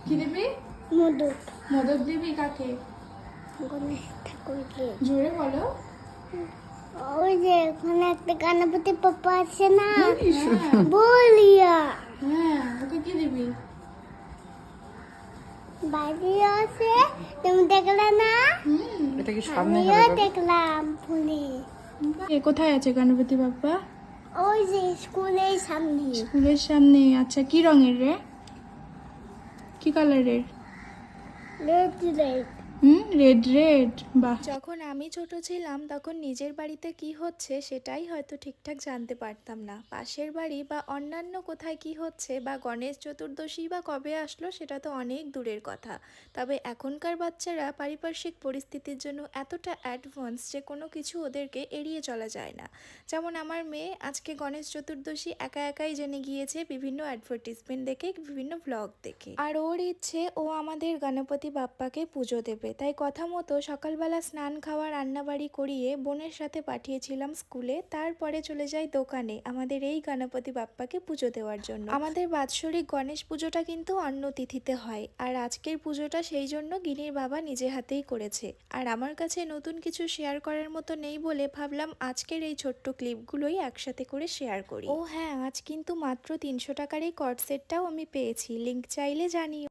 কি দিবি? মোদক। মোদক দিবি কাকে? গণেশ ঠাকুরকে। জোরে বলো। ওই যে ওখানে একটা গণপতি পাপ্পা আছে না, হ্যাঁ বলিয়া হ্যাঁ, ওকে কি দিবি? বাড়ি আছে, তুমি দেখলে না? হুম। এটা কি সামনে আমিও হবে বাবা? দেখলাম ফুলে। এ কোথায় আছে গণপতি বাপ্পা? ওই যে স্কুলের সামনে। স্কুলের সামনে। আচ্ছা, কি রঙের রে? কি কালারের? Red red. Red red. বাহ। যখন আমি ছোট ছিলাম তখন নিজের বাড়িতে কি হচ্ছে সেটাই হয়তো ঠিকঠাক জানতে পারতাম না। পাশের বাড়ি বা অন্যান্য কোথায় কি হচ্ছে বা গণেশ চতুর্দশী বা কবে আসলো সেটা তো অনেক দূরের কথা। তবে এখনকার বাচ্চারা পারিপার্শ্বিক পরিস্থিতির জন্য এতটা অ্যাডভান্স যে কোনো কিছু ওদেরকে এড়িয়ে চলা যায় না। যেমন আমার মেয়ে আজকে গণেশ চতুর্দশী একা একাই জেনে গিয়েছে বিভিন্ন অ্যাডভার্টিজমেন্ট দেখে, বিভিন্ন ব্লগ দেখে। আর ওর ইচ্ছে ও আমাদের গণপতি বাপ্পাকে পুজো দেবে। তাই কথা মতো সকালবেলা স্নান খাওয়া রান্নাবাড়ি করিয়ে বোনের সাথে পাঠিয়েছিলাম স্কুলে, তারপরে চলে যাই দোকানে আমাদের এই গণপতি বাপ্পাকে পুজো দেওয়ার জন্য। আমাদের বাৎসরিক গণেশ পুজোটা কিন্তু অন্য তিথিতে হয়, আর আজকের পুজোটা সেই জন্য গিনির বাবা নিজে হাতেই করেছে। আর আমার কাছে নতুন কিছু শেয়ার করার মতো নেই বলে ভাবলাম আজকের এই ছোট্ট ক্লিপগুলোই একসাথে করে শেয়ার করি। ও হ্যাঁ, আজ কিন্তু মাত্র 300 টাকার এই কর্ড সেটটাও আমি পেয়েছি, লিঙ্ক চাইলে জানিও।